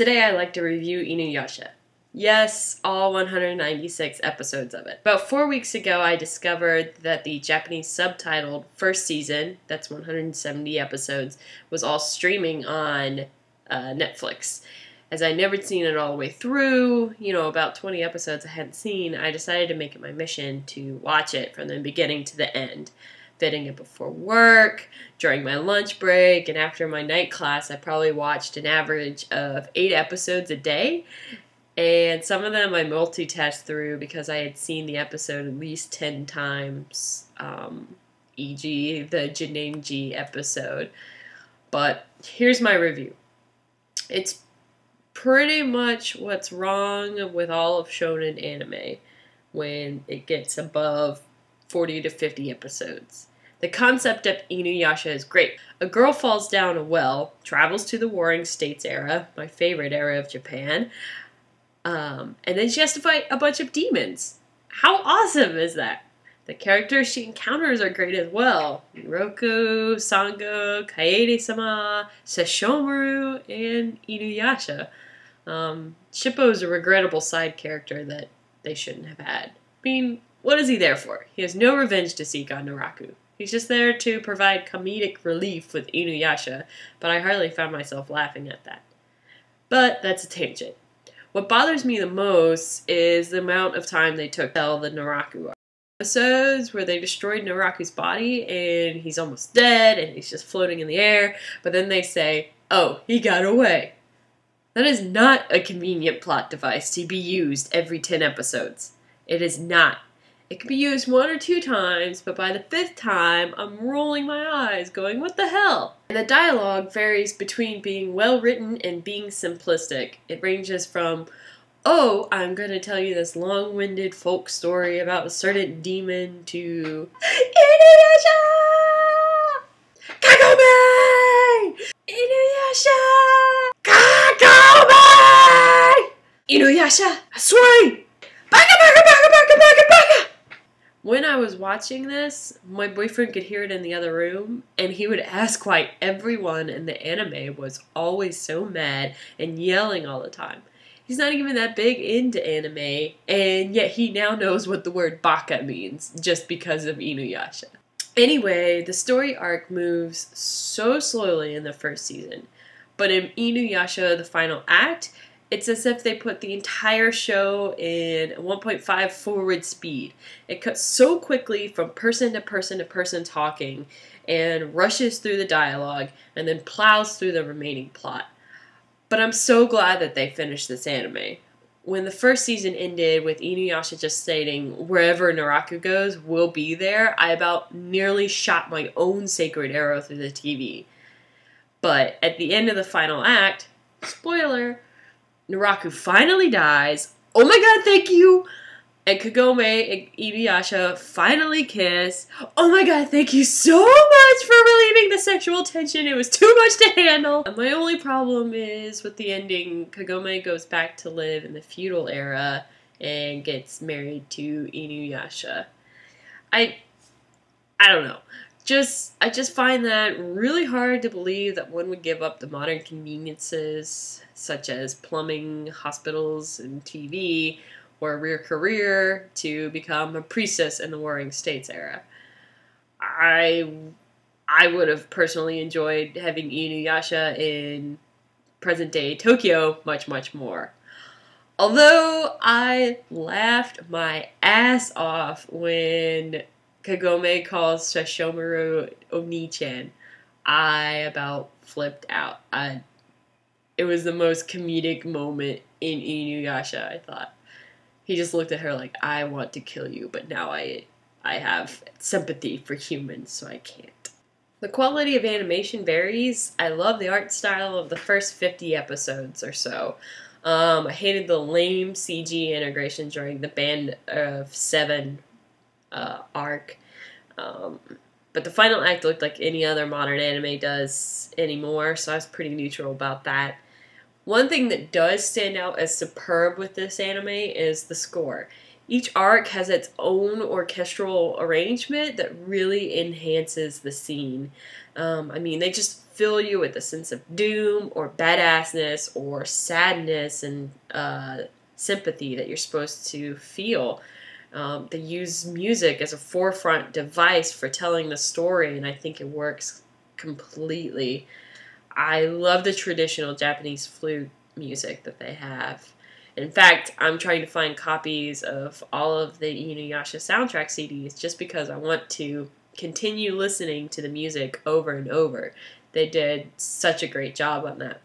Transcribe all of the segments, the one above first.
Today I'd like to review Inuyasha. Yes, all 196 episodes of it. About 4 weeks ago I discovered that the Japanese subtitled first season, that's 170 episodes, was all streaming on Netflix. As I'd never seen it all the way through, about 20 episodes I hadn't seen, I decided to make it my mission to watch it from the beginning to the end. Fitting it before work, during my lunch break, and after my night class. I probably watched an average of 8 episodes a day, and some of them I multitasked through because I had seen the episode at least 10 times, e.g. the Jinenji episode. But here's my review. It's pretty much what's wrong with all of shonen anime when it gets above 40 to 50 episodes. The concept of Inuyasha is great. A girl falls down a well, travels to the Warring States era, my favorite era of Japan, and then she has to fight a bunch of demons. How awesome is that? The characters she encounters are great as well. Roku, Sango, Kaede-sama, Sesshomaru, and Inuyasha. Shippo's a regrettable side character that they shouldn't have had. I mean, what is he there for? He has no revenge to seek on Naraku. He's just there to provide comedic relief with Inuyasha, but I hardly found myself laughing at that. But that's a tangent. What bothers me the most is the amount of time they took to tell the Naraku arc. Episodes where they destroyed Naraku's body and he's almost dead and he's just floating in the air, but then they say, oh, he got away. That is not a convenient plot device to be used every 10 episodes. It is not. It can be used 1 or 2 times, but by the 5th time, I'm rolling my eyes, going, what the hell? And the dialogue varies between being well-written and being simplistic. It ranges from, oh, I'm going to tell you this long-winded folk story about a certain demon, to Inuyasha! Kagome! Inuyasha! Kagome! Inuyasha! Swing! Baka, baka, baka, baka, baka, baka! When I was watching this, my boyfriend could hear it in the other room, and he would ask why everyone in the anime was always so mad and yelling all the time. He's not even that big into anime, and yet he now knows what the word baka means, just because of Inuyasha. Anyway, the story arc moves so slowly in the first season, but in Inuyasha, the final act, it's as if they put the entire show in 1.5 forward speed. It cuts so quickly from person to person to person talking and rushes through the dialogue and then plows through the remaining plot. But I'm so glad that they finished this anime. When the first season ended with Inuyasha just stating, wherever Naraku goes, we'll be there, I about nearly shot my own sacred arrow through the TV. But at the end of the final act, spoiler, Naraku finally dies. Oh my god, thank you! And Kagome and Inuyasha finally kiss. Oh my god, thank you so much for relieving the sexual tension. It was too much to handle. And my only problem is with the ending, Kagome goes back to live in the feudal era and gets married to Inuyasha. I don't know. I just find that really hard to believe that one would give up the modern conveniences such as plumbing, hospitals, and TV, or a real career to become a priestess in the Warring States era. I would have personally enjoyed having Inuyasha in present-day Tokyo much, much more. Although I laughed my ass off when Kagome calls Sesshomaru Oni-chan, I about flipped out. It was the most comedic moment in Inuyasha, I thought. He just looked at her like, I want to kill you, but now I have sympathy for humans, so I can't. The quality of animation varies. I love the art style of the first 50 episodes or so. I hated the lame CG integration during the Band of Seven arc. But the final act looked like any other modern anime does anymore, so I was pretty neutral about that. One thing that does stand out as superb with this anime is the score. Each arc has its own orchestral arrangement that really enhances the scene. I mean, they just fill you with a sense of doom or badassness or sadness and sympathy that you're supposed to feel. They use music as a forefront device for telling the story, and I think it works completely. I love the traditional Japanese flute music that they have. In fact, I'm trying to find copies of all of the Inuyasha soundtrack CDs just because I want to continue listening to the music over and over. They did such a great job on that.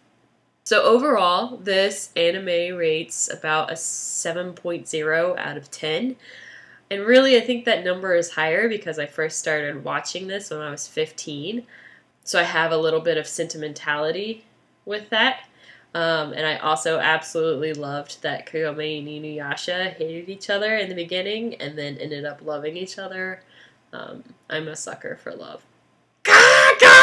So overall, this anime rates about a 7.0 out of 10. And really, I think that number is higher because I first started watching this when I was 15. So I have a little bit of sentimentality with that. And I also absolutely loved that Kagome and Inuyasha hated each other in the beginning and then ended up loving each other. I'm a sucker for love. Kagome!